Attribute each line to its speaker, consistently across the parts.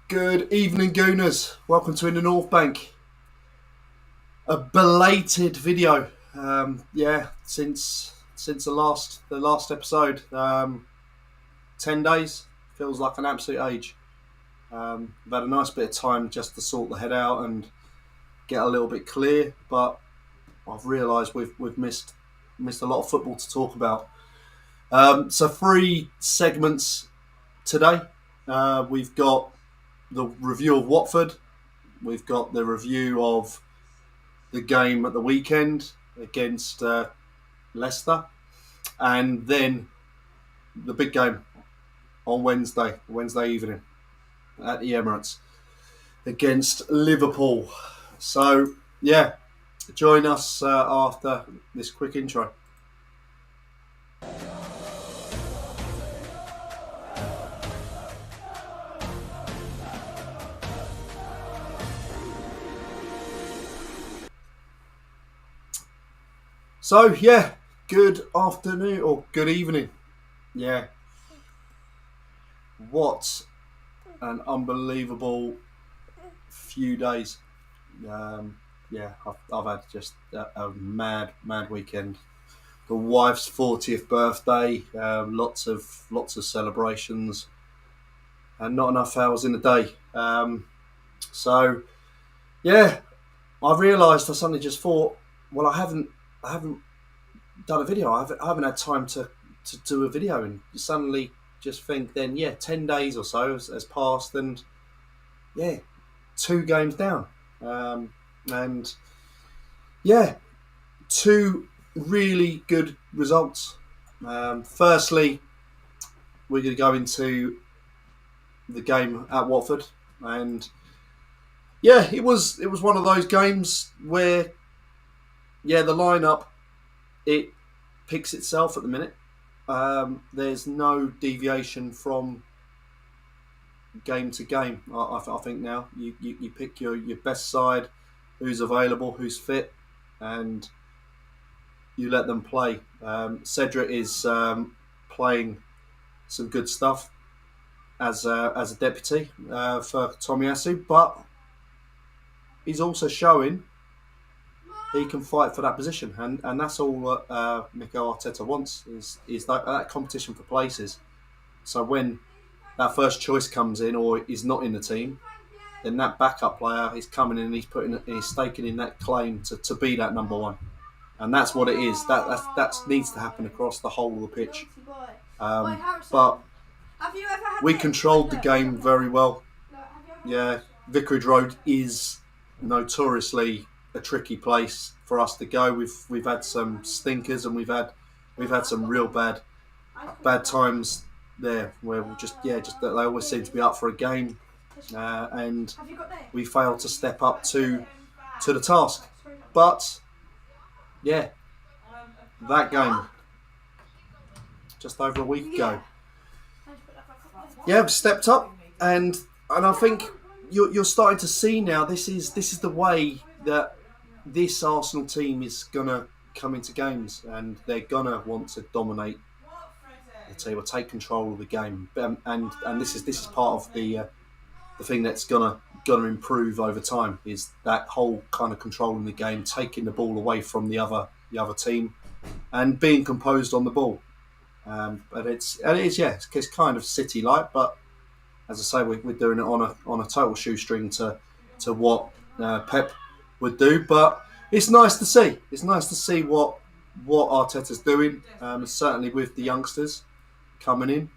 Speaker 1: Good evening, Gooners. Welcome to In the North Bank. A belated video. Since the last episode. 10 days feels like an absolute age. We've had a nice bit of time just to sort the head out and get a little bit clear, but I've realised we've missed a lot of football to talk about. So 3 segments today. We've got the review of Watford. We've got the review of the game at the weekend against Leicester, and then the big game on Wednesday evening at the Emirates against Liverpool. So, yeah, join us after this quick intro. So, yeah, good afternoon or good evening. Yeah. What an unbelievable few days. I've had just a mad weekend. The wife's 40th birthday, lots of celebrations, and not enough hours in the day. So, yeah, I realised I suddenly just thought, well, I haven't done a video. I haven't had time to do a video, and suddenly just think then, 10 days or so has passed, and 2 games down. And 2 really good results. Firstly, we're going to go into the game at Watford, and it was one of those games where the lineup, it picks itself at the minute. There's no deviation from game to game. I think now you pick your best side, who's available, who's fit, and you let them play. Cedric is playing some good stuff as a deputy for Tomiyasu, but he's also showing he can fight for that position, and that's all Mikel Arteta wants is that competition for places. So when that first choice comes in or is not in the team, then that backup player is coming in and he's staking in that claim to be that number one, and that's what it is. That needs to happen across the whole of the pitch. But we controlled the game very well. Yeah, Vicarage Road is notoriously a tricky place for us to go. We've had some stinkers, and we've had some real bad times there where they always seem to be up for a game, and we failed to step up to the task. But that game just over a week ago, we stepped up, and I think you're starting to see now. This is the way that this Arsenal team is gonna come into games, and they're gonna want to dominate the team or take control of the game. And this is part of the thing that's gonna improve over time, is that whole kind of controlling the game, taking the ball away from the other team, and being composed on the ball. But it's kind of City-like, but as I say, we're doing it on a total shoestring to what Pep would do. But it's nice to see. It's nice to see what Arteta's doing, certainly with the youngsters coming in.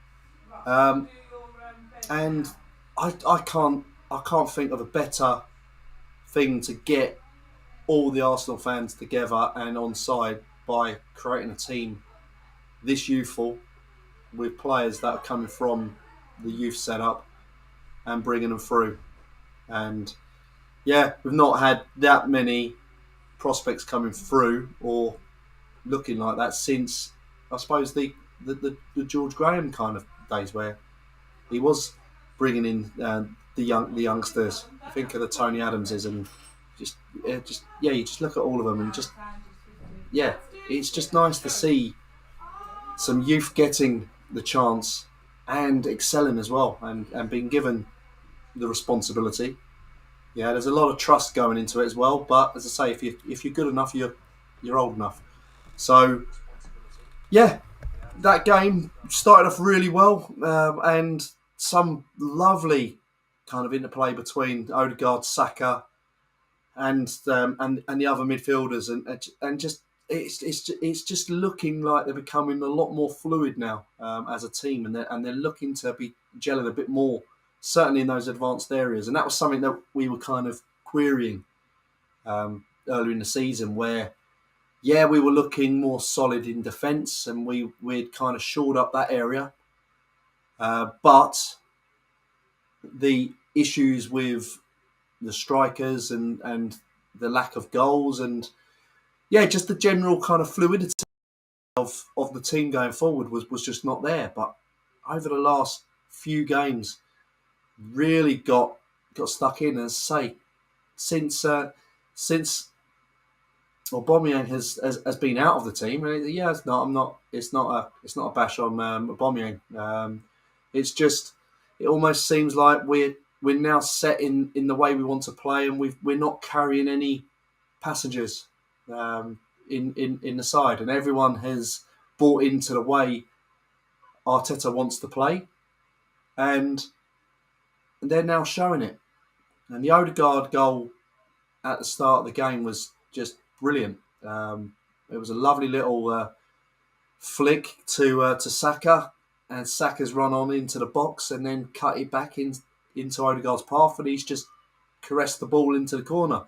Speaker 1: And I can't think of a better thing to get all the Arsenal fans together and on side by creating a team this youthful, with players that are coming from the youth setup and bringing them through. And we've not had that many prospects coming through or looking like that since, I suppose, the George Graham kind of days, where he was bringing in the youngsters. Think of the Tony Adamses, and you just look at all of them, and it's just nice to see some youth getting the chance and excelling as well, and being given the responsibility. Yeah, there's a lot of trust going into it as well. But as I say, if you're good enough, you're old enough. So yeah, that game started off really well, and some lovely kind of interplay between Odegaard, Saka, and the other midfielders, and just it's just looking like they're becoming a lot more fluid now as a team, and they're looking to be gelling a bit more, certainly in those advanced areas, and that was something that we were kind of querying earlier in the season, where yeah, we were looking more solid in defence, and we'd kind of shored up that area, but the issues with the strikers and the lack of goals and yeah, just the general kind of fluidity of the team going forward was just not there. But over the last few games, really got stuck in. As I say, since Aubameyang has been out of the team, and yeah, it's not. I'm not. It's not a bash on Aubameyang. It's just it almost seems like we're now set in the way we want to play, and we're not carrying any passengers in the side, and everyone has bought into the way Arteta wants to play, and they're now showing it. And the Odegaard goal at the start of the game was just brilliant. It was a lovely little flick to Saka, and Saka's run on into the box and then cut it back into Odegaard's path, and he's just caressed the ball into the corner.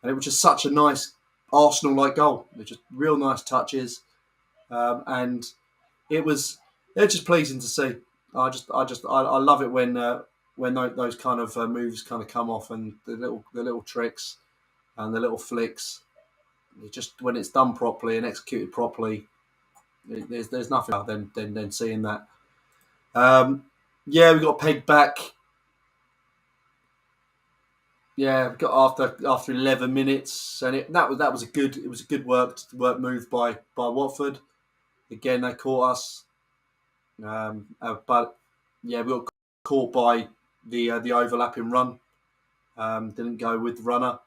Speaker 1: And it was just such a nice Arsenal-like goal. It was just real nice touches, and it was just pleasing to see. I love it when those kind of moves kind of come off, and the little tricks and the little flicks. It just when it's done properly and executed properly, there's nothing better than seeing that. Yeah, we got pegged back. Yeah, we got after 11 minutes, and that was a good work move by Watford. Again, they caught us, but yeah, we got caught by the overlapping run. Didn't go with the runner,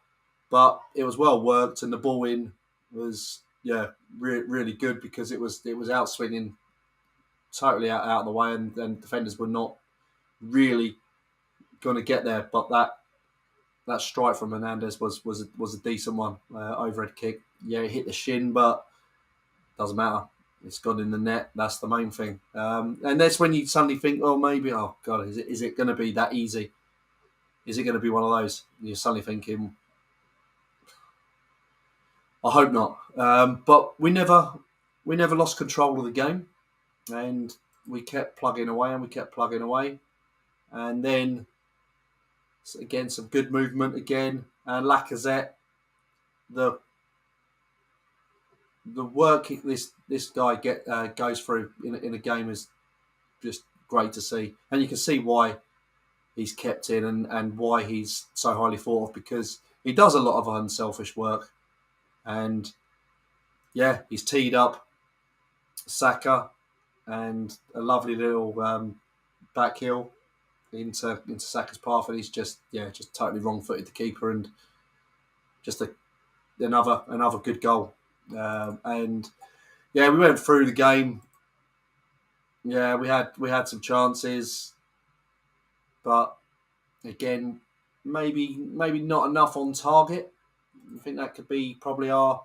Speaker 1: but it was well worked, and the ball in was really good because it was out swinging totally out of the way, and defenders were not really going to get there. But that strike from Hernandez was a decent one, overhead kick. Yeah, it hit the shin, but doesn't matter. It's gone in the net. That's the main thing. And that's when you suddenly think, oh, maybe, oh God, is it going to be that easy? Is it going to be one of those? You're suddenly thinking, I hope not. But we never lost control of the game, and we kept plugging away and we kept plugging away, and then again some good movement again, and Lacazette, the work this guy goes through in a game is just great to see, and you can see why he's kept in and why he's so highly thought of, because he does a lot of unselfish work, and yeah, he's teed up Saka and a lovely little back heel into Saka's path, and he's just totally wrong-footed the keeper, and just another good goal. And yeah, we went through the game. Yeah, we had some chances, but again, maybe not enough on target. I think that could be probably our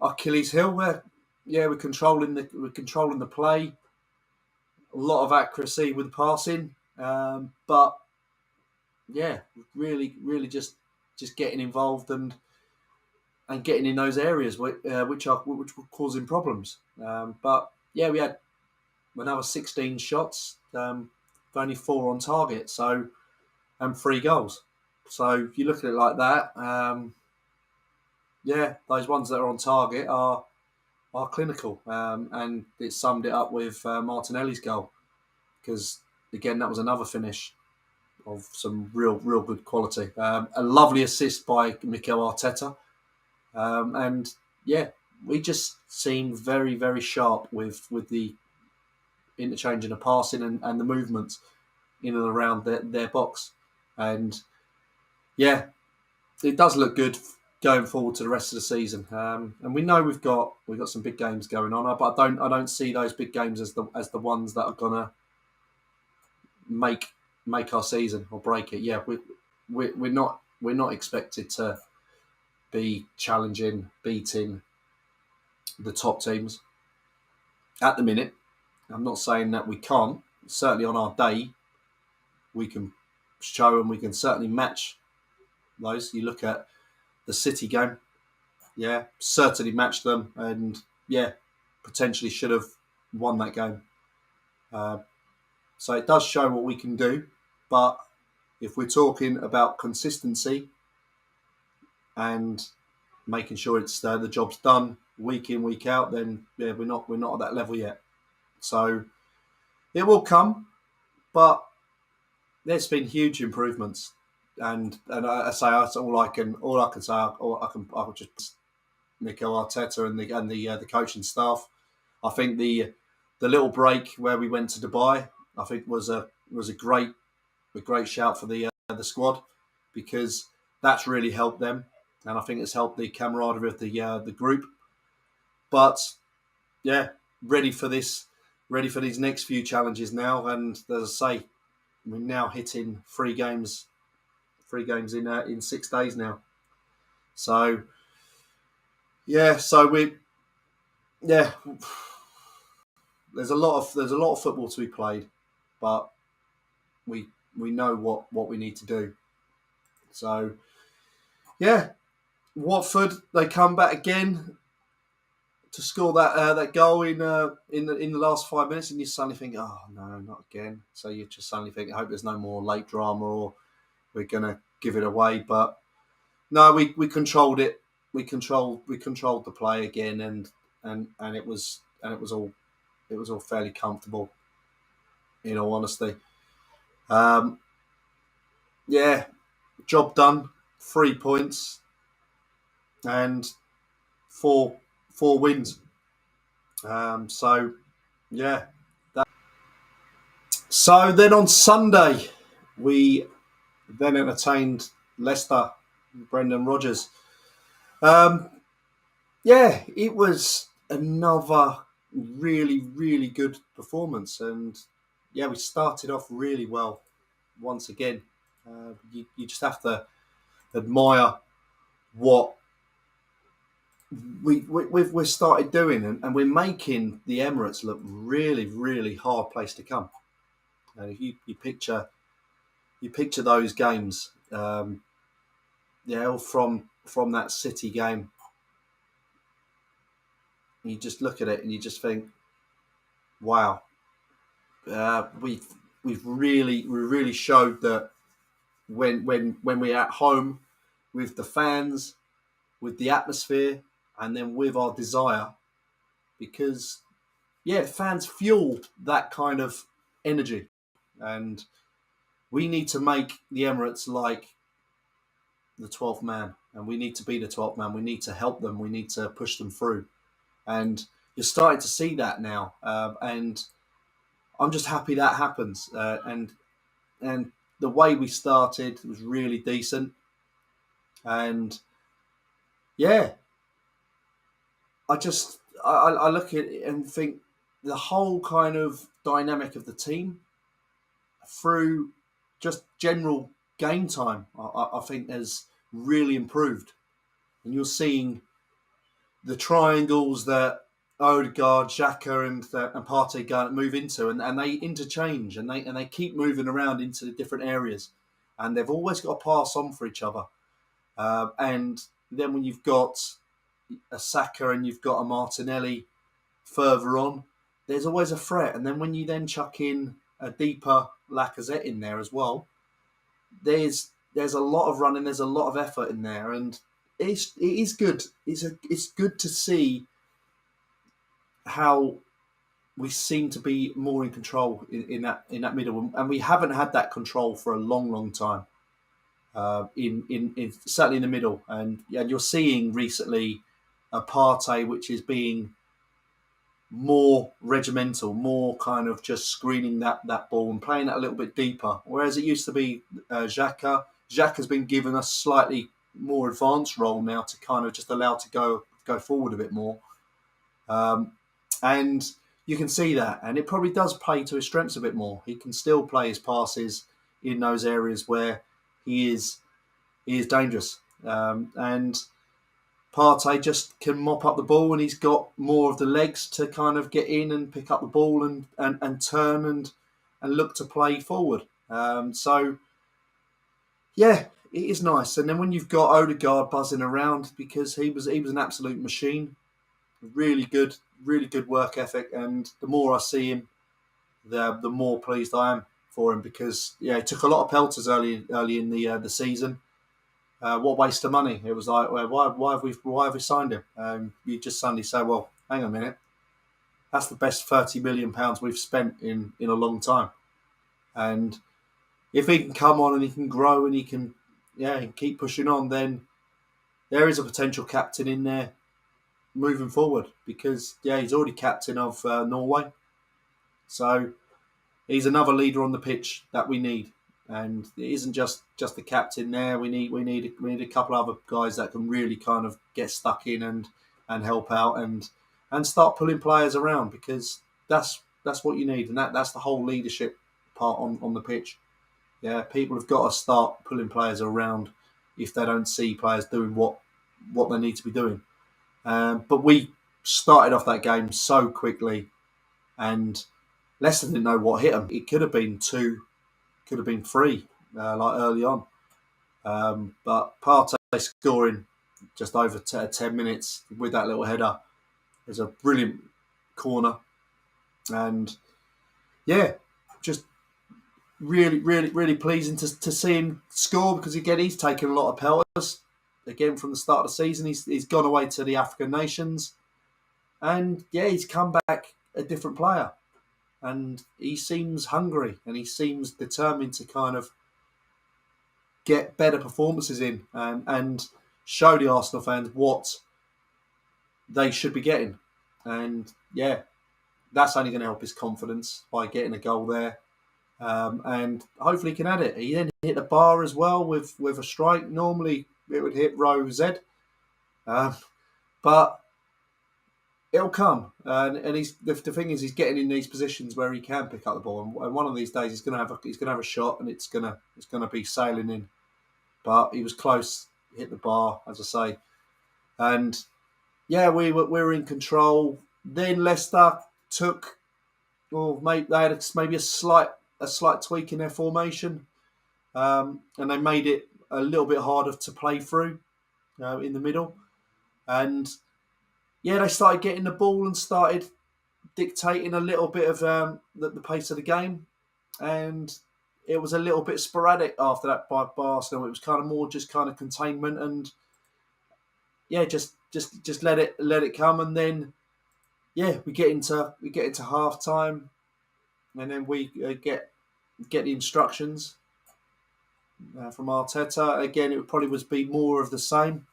Speaker 1: Achilles heel, where we're controlling the play, a lot of accuracy with passing, but yeah, really just getting involved and getting in those areas which were causing problems. But yeah, we had another 16 shots, only 4 on target, so and 3 goals. So if you look at it like that, those ones that are on target are clinical, and it summed it up with Martinelli's goal, because again that was another finish of some real good quality. A lovely assist by Mikel Arteta, and yeah, we just seemed very, very sharp with the interchange and the passing and the movements. in and around their box. And yeah, it does look good going forward to the rest of the season. And we know we've got some big games going on, but I don't see those big games as the ones that are gonna make our season or break it. Yeah, we're not expected to be challenging, beating the top teams at the minute. I'm not saying that we can't. Certainly on our day, we can show and we can certainly match those. You look at the City game, yeah, certainly matched them, and yeah, potentially should have won that game. Uh, so it does show what we can do, but if we're talking about consistency and making sure it's the job's done week in week out, then yeah, we're not at that level yet. So it will come, but there's been huge improvements, and I say that's all I can say. I could just Mikel Arteta and the coaching staff. I think the little break where we went to Dubai, I think was a great shout for the squad, because that's really helped them, and I think it's helped the camaraderie of the group. But yeah, ready for these next few challenges now, and as I say, we're now hitting three games in 6 days now. So yeah, yeah, there's a lot of football to be played, but we know what we need to do. So yeah, Watford, they come back again to score that goal in the last 5 minutes, and you suddenly think, oh no, not again. So you just suddenly think, I hope there's no more late drama or we're gonna give it away. But no, we controlled it. We controlled the play again, and it was all fairly comfortable, in all honesty. Yeah, job done. 3 points and four wins. So yeah. So then on Sunday, we then entertained Leicester, Brendan Rodgers. Yeah, it was another really, really good performance, and yeah, we started off really well once again. You just have to admire what we've started doing, and we're making the Emirates look really, really hard place to come. And if you picture those games, all from that City game, you just look at it and you just think, wow, we've really showed that when we're at home with the fans, with the atmosphere, and then with our desire, because yeah, fans fuel that kind of energy, and we need to make the Emirates like the 12th man, and we need to be the 12th man. We need to help them. We need to push them through, and you're starting to see that now, and I'm just happy that happens. And the way we started was really decent, and yeah, I look at it and think the whole kind of dynamic of the team through just general game time, I think has really improved, and you're seeing the triangles that Odegaard, Xhaka, and Partey go and move into, and they interchange, and they keep moving around into the different areas, and they've always got to pass on for each other. And then when you've got a Saka and you've got a Martinelli further on, there's always a threat. And then when you then chuck in a deeper Lacazette in there as well, there's a lot of running, there's a lot of effort in there, and it is good. It's good to see how we seem to be more in control in that middle, and we haven't had that control for a long time. In certainly in the middle, and you're seeing recently a Partey which is being more regimental, more kind of just screening that ball and playing it a little bit deeper. Whereas it used to be Xhaka. Xhaka has been given a slightly more advanced role now to kind of just allow to go forward a bit more. Um, and you can see that, and it probably does play to his strengths a bit more. He can still play his passes in those areas where he is dangerous. And Partey just can mop up the ball, and he's got more of the legs to kind of get in and pick up the ball and turn and look to play forward. So yeah, it is nice. And then when you've got Odegaard buzzing around, because he was an absolute machine, really good work ethic, and the more I see him, the more pleased I am for him, because he took a lot of pelters early in the season. What a waste of money! It was like, well, why have we signed him? You just suddenly say, well, hang on a minute, that's the best £30 million we've spent in a long time. And if he can come on and he can grow and he can keep pushing on, then there is a potential captain in there moving forward, because he's already captain of Norway, so he's another leader on the pitch that we need. And it isn't just the captain there. We need a couple of other guys that can really kind of get stuck in and help out and start pulling players around, because that's what you need, and that's the whole leadership part on the pitch. Yeah, people have got to start pulling players around if they don't see players doing what they need to be doing. But we started off that game so quickly, and Leicester didn't know what hit them. It could have been two, could have been three, like early on. But Partey scoring just over 10 minutes with that little header is a brilliant corner. And yeah, just really pleasing to see him score, because again, he's taken a lot of pelters. Again, from the start of the season, he's gone away to the African nations, and he's come back a different player, and he seems hungry and he seems determined to kind of get better performances in, and show the Arsenal fans what they should be getting. And that's only going to help his confidence by getting a goal there. And hopefully he can add it. He then hit the bar as well with a strike. Normally it would hit row Z, but it'll come. And he's the thing is, he's getting in these positions where he can pick up the ball. And one of these days he's going to have a shot, and it's going to be sailing in. But he was close, hit the bar, as I say, and we were in control. Then Leicester took, they had maybe a slight tweak in their formation, and they made it a little bit harder to play through in the middle. And they started getting the ball and started dictating a little bit of the pace of the game. And it was a little bit sporadic after that by Arsenal. It was kind of more just kind of containment, and just let it come. And then we get into half time, and then we get the instructions from Arteta. Again, it would probably be more of the same.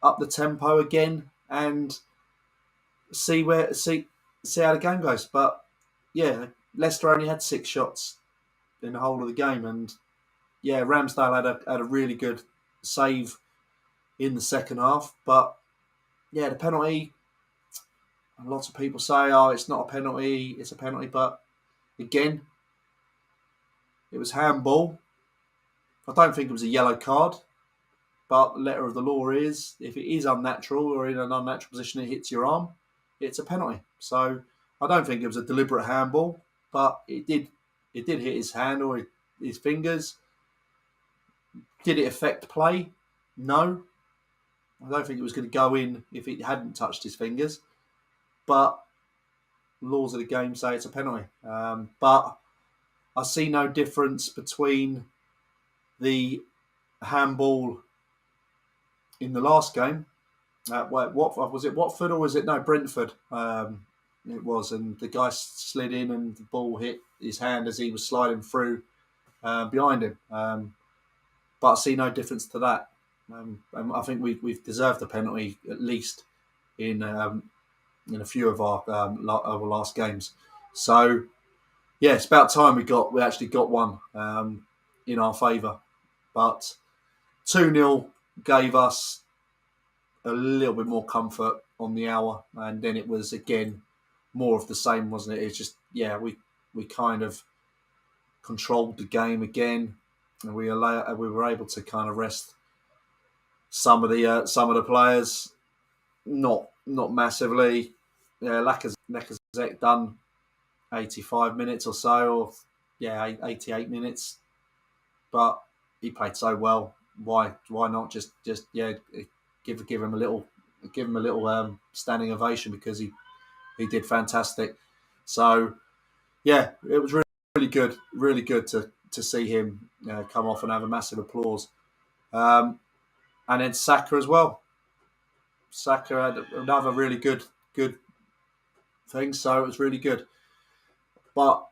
Speaker 1: Up the tempo again, and see how the game goes. But Leicester only had 6 shots in the whole of the game, and Ramsdale had a really good save in the second half. But the penalty, lots of people say, it's not a penalty, it's a penalty. But again, it was handball. I don't think it was a yellow card, but the letter of the law is, if it is unnatural or in an unnatural position, it hits your arm, it's a penalty. So I don't think it was a deliberate handball, but it did hit his hand or his fingers. Did it affect play? No. I don't think it was going to go in if it hadn't touched his fingers. But laws of the game say it's a penalty. But I see no difference between the handball in the last game. What was it? Watford, or was it Brentford? It was, and the guy slid in and the ball hit his hand as he was sliding through behind him. But I see no difference to that. I think we've deserved the penalty, at least in in a few of our last games. So yeah, it's about time we actually got one in our favour. But 2-0 gave us a little bit more comfort on the hour, and then it was again more of the same, wasn't it? It's just we kind of controlled the game again, and we were able to kind of rest some of the players, not massively. Yeah, Lacazette done 85 minutes or so, or 88 minutes, but he played so well. Why not just give him a little standing ovation, because he did fantastic. So yeah, it was really good to see him come off and have a massive applause. And then Saka as well. Saka had another really good thing, so it was really good. But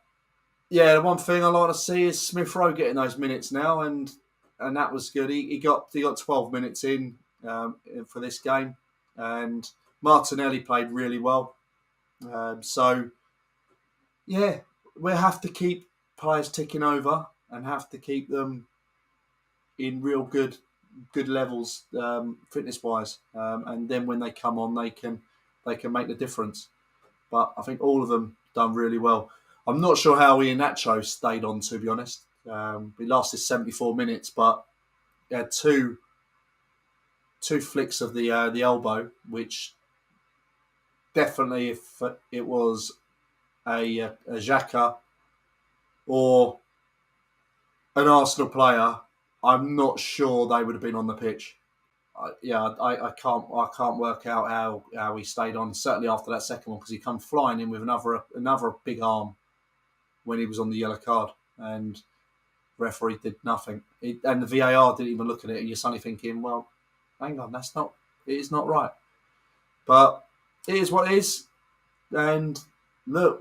Speaker 1: yeah, the one thing I like to see is Smith Rowe getting those minutes now, and that was good. He got 12 minutes in for this game, and Martinelli played really well. So yeah, we'll have to keep players ticking over and have to keep them in real good levels fitness wise, and then when they come on, they can make the difference. But I think all of them done really well. I'm not sure how Iheanacho stayed on, to be honest. He lasted 74 minutes, but he had two flicks of the elbow, which definitely, if it was a Xhaka or an Arsenal player, I'm not sure they would have been on the pitch. I can't work out how he stayed on. Certainly after that second one, because he come flying in with another big arm when he was on the yellow card, and referee did nothing. And the VAR didn't even look at it. And you're suddenly thinking, well, hang on, it is not right. But it is what it is. And look,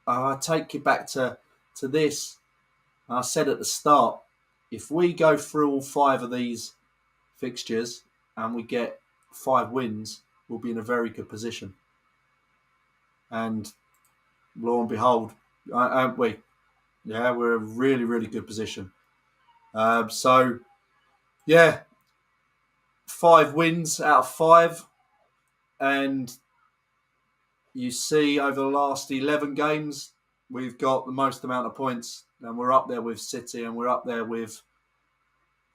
Speaker 1: I take you back to this. I said at the start, if we go through all 5 of these fixtures and we get 5 wins, we'll be in a very good position. And lo and behold, aren't we? Yeah, we're in a really good position. So, yeah, 5 wins out of 5. And you see over the last 11 games, we've got the most amount of points. And we're up there with City, and we're up there with,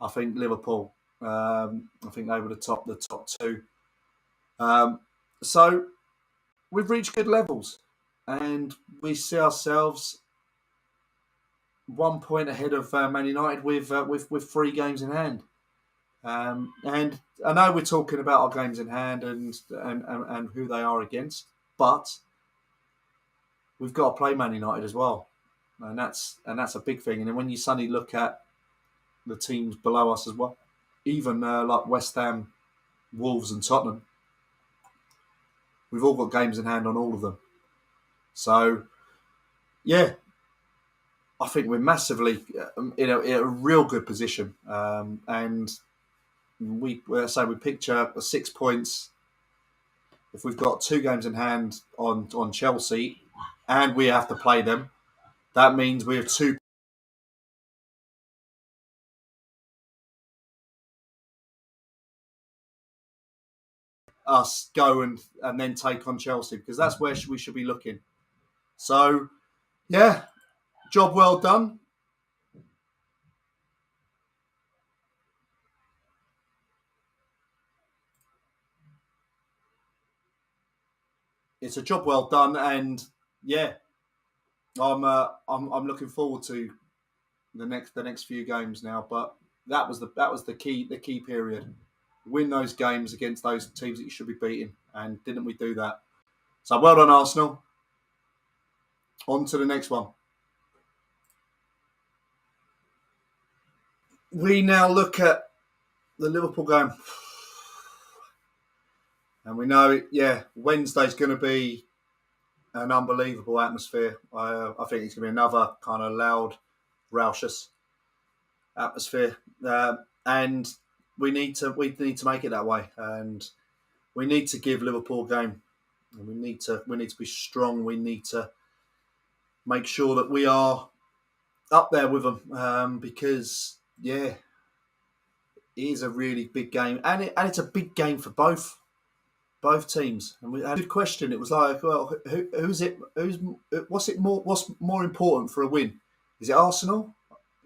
Speaker 1: I think, Liverpool. I think they were the top 2. So we've reached good levels, and we see ourselves 1 point ahead of Man United with 3 games in hand. And I know we're talking about our games in hand and who they are against, but we've got to play Man United as well, and that's a big thing. And then when you suddenly look at the teams below us as well, even like West Ham, Wolves, and Tottenham, we've all got games in hand on all of them. So yeah, I think we're massively in a real good position, and we picture 6 points. If we've got 2 games in hand on Chelsea, and we have to play them, that means we have 2. Us go and then take on Chelsea, because that's where we should be looking. So yeah, job well done. It's a job well done, and yeah, I'm looking forward to the next few games now. But that was the key period. Win those games against those teams that you should be beating, and didn't we do that? So well done, Arsenal. On to the next one. We now look at the Liverpool game, and we know, Wednesday's going to be an unbelievable atmosphere. I think it's going to be another kind of loud, raucous atmosphere, and we need to make it that way. And we need to give Liverpool a game. And we need to be strong. We need to make sure that we are up there with them because it is a really big game, and it's a big game for both teams. And we had a good question. It was like, well, who's it? What's more important for a win? Is it Arsenal?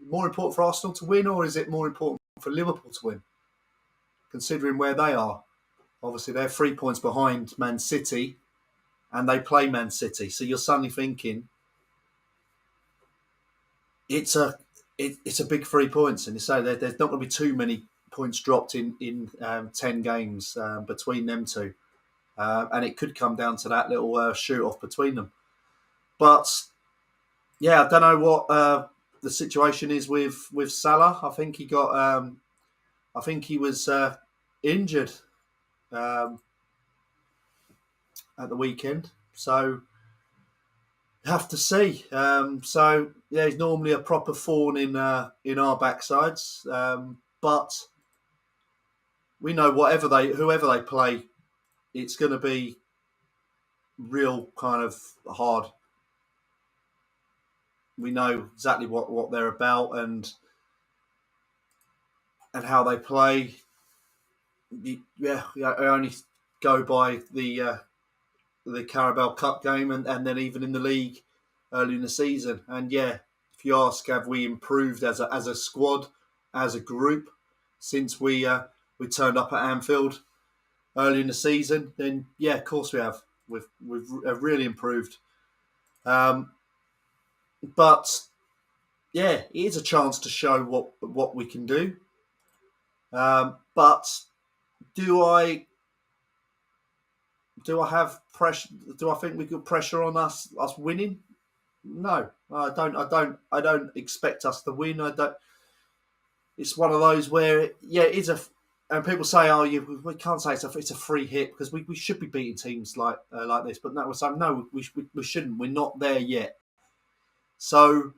Speaker 1: More important for Arsenal to win, or is it more important for Liverpool to win? Considering where they are, obviously they're 3 points behind Man City, and they play Man City. So you're suddenly thinking it's a big 3 points, and you say there's not going to be too many points dropped in 10 games between them two. And it could come down to that little shoot off between them. But I don't know what the situation is with Salah. I think he got. I think he was injured at the weekend, so have to see. He's normally a proper thorn in our backsides, but we know whoever they play, it's going to be real kind of hard. We know exactly what they're about and how they play. I only go by the Carabao Cup game and then even in the league early in the season. And if you ask, have we improved as a squad, as a group since we turned up at Anfield early in the season? Then of course we have. We've really improved. But it is a chance to show what we can do. But do I have pressure? Do I think we got pressure on us winning? No, I don't expect us to win. I don't. It's one of those where it is and people say, we can't say it's a free hit because we should be beating teams like this. But no, we're saying no, we shouldn't. We're not there yet. So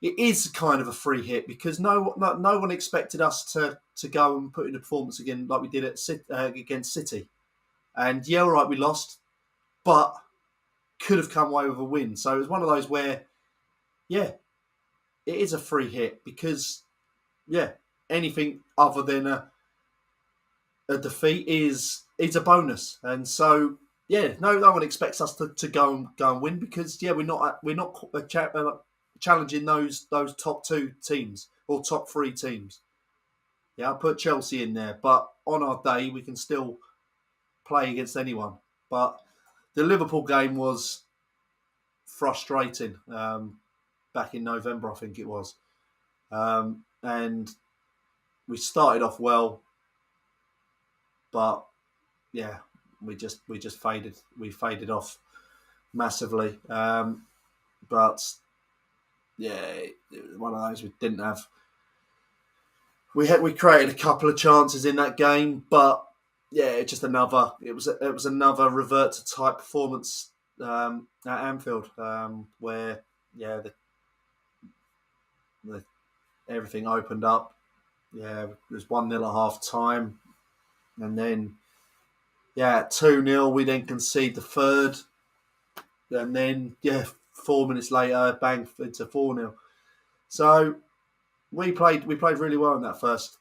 Speaker 1: it is kind of a free hit because no one expected us to go and put in a performance again like we did against City. And all right, we lost, but could have come away with a win. So it was one of those where, it is a free hit because, anything other than a defeat is a bonus. And so, no one expects us to go and win because, we're not challenging those top two teams or top three teams. I'll put Chelsea in there, but on our day we can still play against anyone. But the Liverpool game was frustrating back in November, I think it was. And we started off well, but we just faded. We faded off massively. But it was one of those we didn't have. We created a couple of chances in that game, but it was another revert to type performance at Anfield, where everything opened up. It was 1-0 at half time, and then at 2-0 we then concede the third, and then 4 minutes later bang into 4-0. So we played really well in that first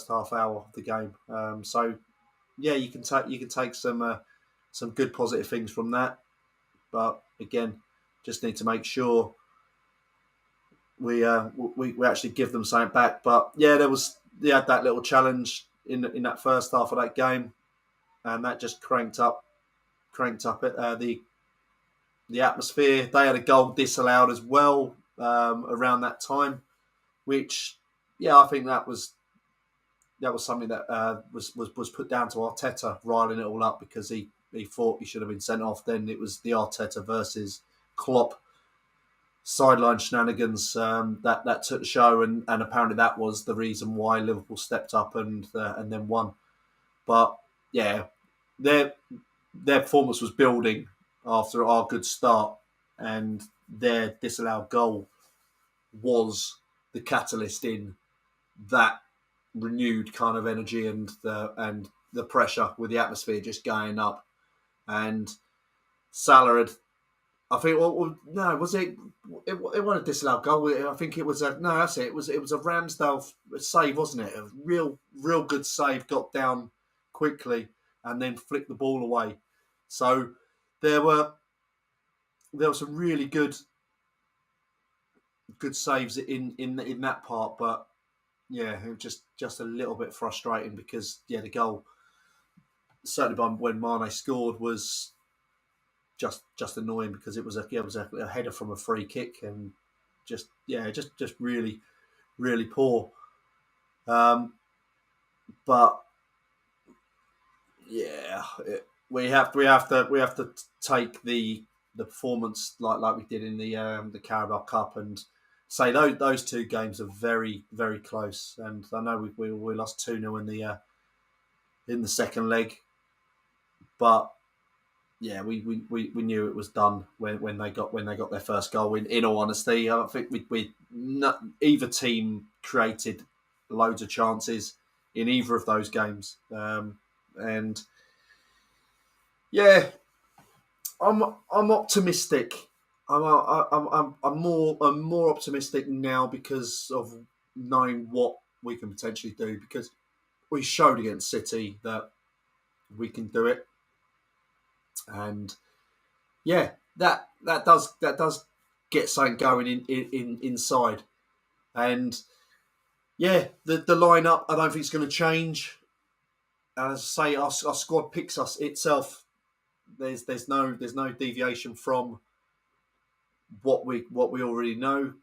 Speaker 1: half hour of the game. You can take some good positive things from that, but again, just need to make sure we actually give them something back. But they had that little challenge in that first half of that game, and that just cranked up it the atmosphere. They had a goal disallowed as well around that time, which I think that was something that was put down to Arteta riling it all up because he thought he should have been sent off. Then it was the Arteta versus Klopp sideline shenanigans that took the show, and apparently that was the reason why Liverpool stepped up and then won. But their performance was building after our good start, and their disallowed goal was the catalyst in that renewed kind of energy and the the pressure, with the atmosphere just going up, and Salah had, I think, no, was it? It wasn't a disallowed goal. I think it was a no. That's it. It was a Ramsdale save, wasn't it? A real good save. Got down quickly and then flicked the ball away. So there were some really good saves in that part, but yeah, it was just a little bit frustrating because the goal, certainly by when Mane scored, was just annoying because it was a header from a free kick, and just really poor. But yeah, we have to take the performance like we did in the Carabao Cup and say those two games are very, very close. And I know we lost 2-0 in the second leg, but yeah, we knew it was done when they got their first goal. In all honesty, I think either team created loads of chances in either of those games, and yeah, I'm optimistic. I'm more optimistic now because of knowing what we can potentially do, because we showed against City that we can do it, and yeah, that does get something going in inside. And yeah, the lineup I don't think it's going to change. As I say, our squad picks us itself. There's no deviation from what we already know.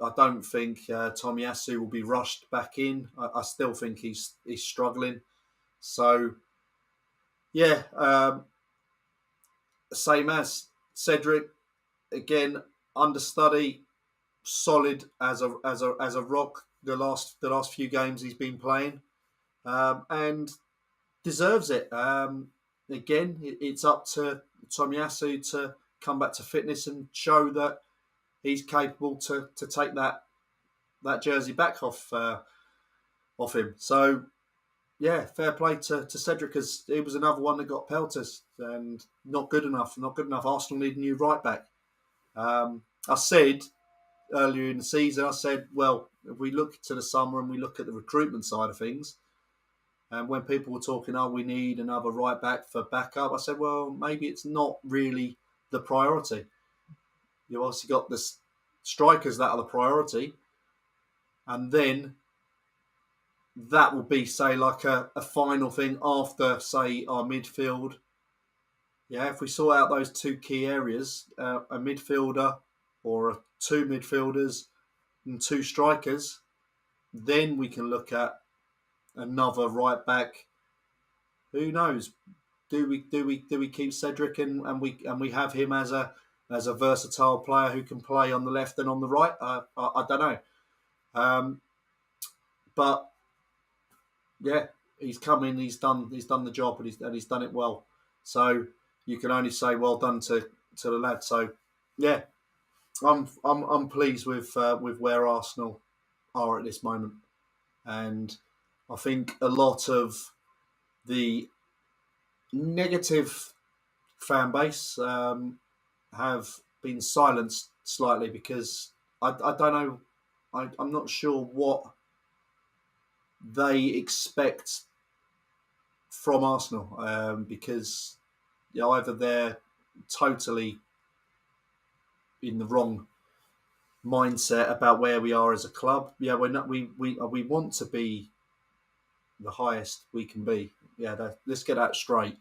Speaker 1: I don't think Tomiyasu will be rushed back in. I still think he's struggling. So yeah, same as Cedric, again, understudy, solid as a rock. The last few games he's been playing, and deserves it. Again, it's up to Tomiyasu to come back to fitness and show that he's capable to take that jersey back off him. So yeah, fair play to Cedric, because he was another one that got pelters and not good enough. Arsenal need a new right back. I said earlier in the season, well, if we look to the summer and we look at the recruitment side of things, and when people were talking, we need another right back for backup, I said, well, maybe it's not really the priority. You've obviously got the strikers that are the priority, and then that will be, say, like a final thing after, say, our midfield. Yeah, if we sort out those two key areas, a midfielder or two midfielders and two strikers, then we can look at another right back. Who knows? Do we keep Cedric and we have him as a versatile player who can play on the left and on the right? I don't know, but yeah, he's come in. He's done the job, and he's done it well. So you can only say well done to the lad. So yeah, I'm pleased with where Arsenal are at this moment, and I think a lot of the negative fan base have been silenced slightly, because I don't know, I'm not sure what they expect from Arsenal, because either they're totally in the wrong mindset about where we are as a club. Yeah, we're not. We want to be the highest we can be. Yeah, let's get that straight.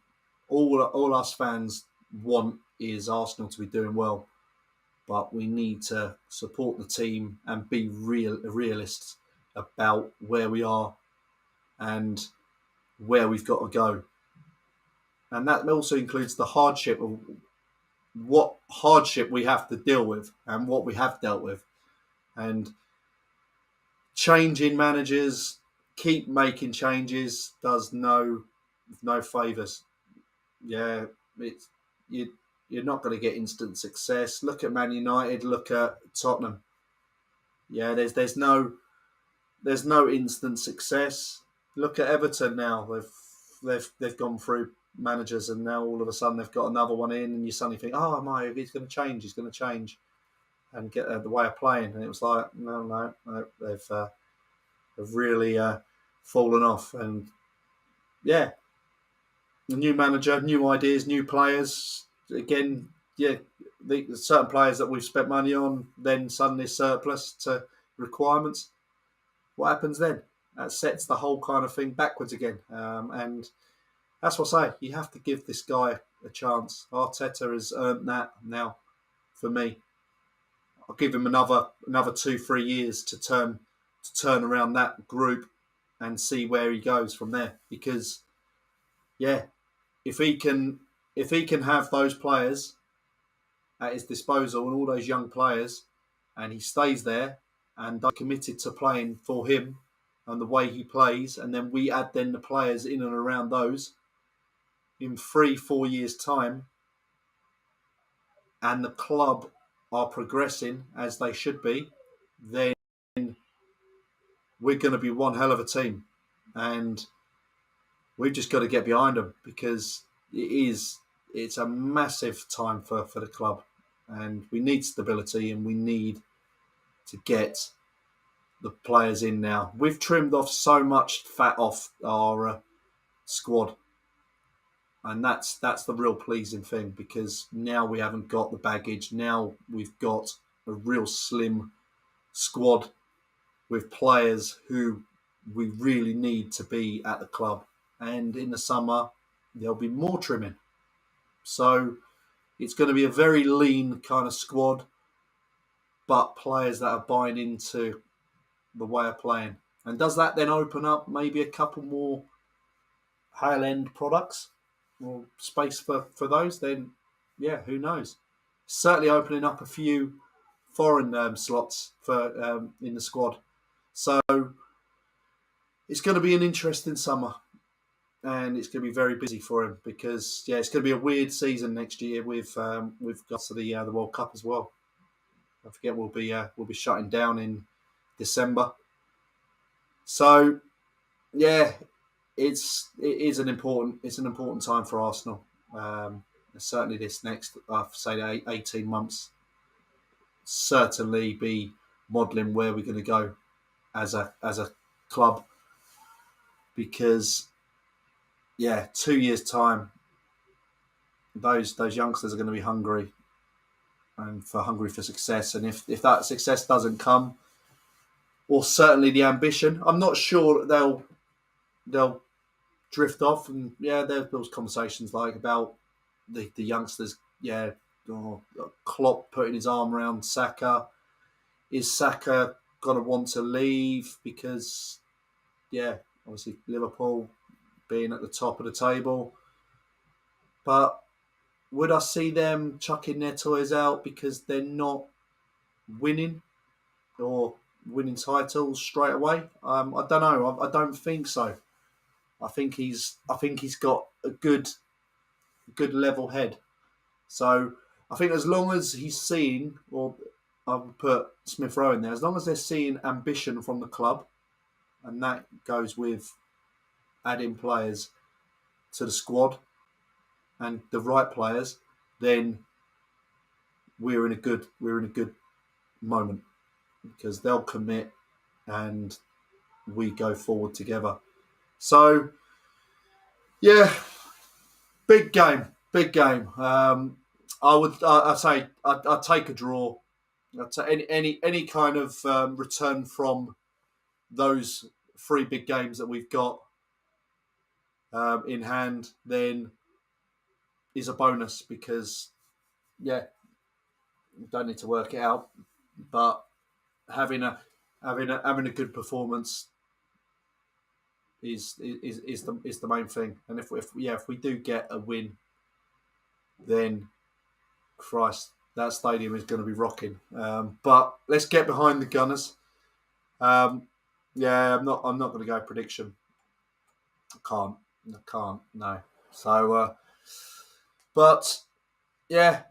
Speaker 1: All us fans want is Arsenal to be doing well, but we need to support the team and be realists about where we are and where we've got to go. And that also includes the hardship of what hardship we have to deal with and what we have dealt with. And changing managers, keep making changes, does no favours. Yeah, you're not going to get instant success. Look at Man United. Look at Tottenham. Yeah, there's no instant success. Look at Everton now. they've gone through managers, and now all of a sudden they've got another one in, and you suddenly think, oh my, he's going to change, and get the way of playing. And it was like, no, they've really fallen off. And yeah, the new manager, new ideas, new players. Again, yeah, the certain players that we've spent money on, then suddenly surplus to requirements. What happens then? That sets the whole kind of thing backwards again. And that's what I say. You have to give this guy a chance. Arteta has earned that now for me. I'll give him another 2-3 years to turn around that group and see where he goes from there. Because yeah, if he can have those players at his disposal and all those young players, and he stays there and they're committed to playing for him and the way he plays, and then we add then the players in and around those in 3-4 years' time, and the club are progressing as they should be, then we're going to be one hell of a team. And we've just got to get behind them, because it's a massive time for the club, and we need stability, and we need to get the players in now. We've trimmed off so much fat off our squad, and that's the real pleasing thing, because now we haven't got the baggage. Now we've got a real slim squad with players who we really need to be at the club. And in the summer, there'll be more trimming. So it's going to be a very lean kind of squad, but players that are buying into the way of playing. And does that then open up maybe a couple more high-end products or space for those? Then, yeah, who knows? Certainly opening up a few foreign slots for in the squad. So it's going to be an interesting summer, and it's going to be very busy for him, because yeah, it's going to be a weird season next year with got to the World Cup as well. I forget we'll be shutting down in December. So yeah, it is an important time for Arsenal. Certainly this next, I'd say 18 months, certainly be modelling where we're going to go as a club, because yeah, 2 years time, those youngsters are going to be hungry for success, and if that success doesn't come, or certainly the ambition, I'm not sure that they'll drift off. And yeah, there was conversations like about the youngsters. Yeah, Klopp putting his arm around Saka. Is Saka going to want to leave? Because yeah, obviously Liverpool being at the top of the table. But would I see them chucking their toys out because they're not winning or winning titles straight away? I don't know. I don't think so. I think he's got a good level head. So I think as long as he's seeing, or I'll put Smith Rowe in there, as long as they're seeing ambition from the club, and that goes with adding players to the squad and the right players, then we're in a good moment, because they'll commit and we go forward together. So yeah, big game. I'd say I'd take a draw. I'd take any kind of return from those 3 big games that we've got in hand, then is a bonus, because yeah, you don't need to work it out, but having a good performance is the main thing. And if we do get a win, then Christ, that stadium is going to be rocking. But let's get behind the Gunners. Yeah, I'm not going to go prediction. I can't. No. So, but yeah,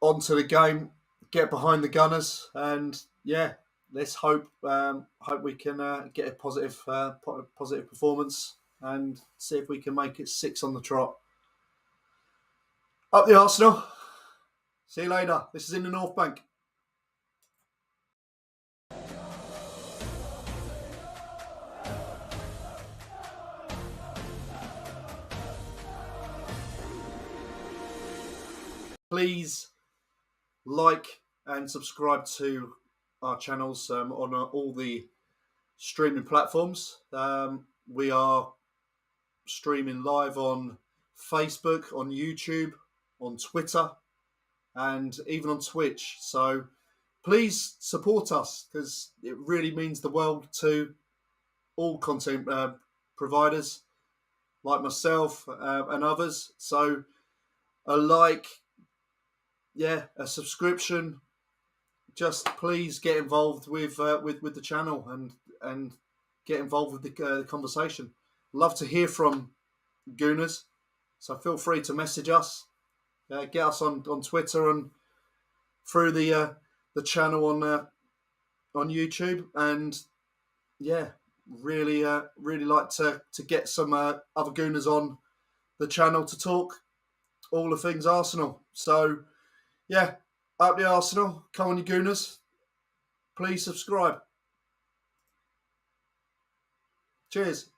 Speaker 1: on to the game. Get behind the Gunners, and yeah, let's hope we can get a positive performance and see if we can make it 6 on the trot. Up the Arsenal. See you later. This is in the North Bank. Please like and subscribe to our channels on all the streaming platforms. We are streaming live on Facebook, on YouTube, on Twitter, and even on Twitch. So please support us, because it really means the world to all content providers like myself and others. So a like, a subscription. Just please get involved with the channel and get involved with the conversation. Love to hear from Gooners, so feel free to message us. Get us on Twitter and through the channel on YouTube. And really like to get some other Gooners on the channel to talk all the things Arsenal. So up the Arsenal. Come on, you Gooners. Please subscribe. Cheers.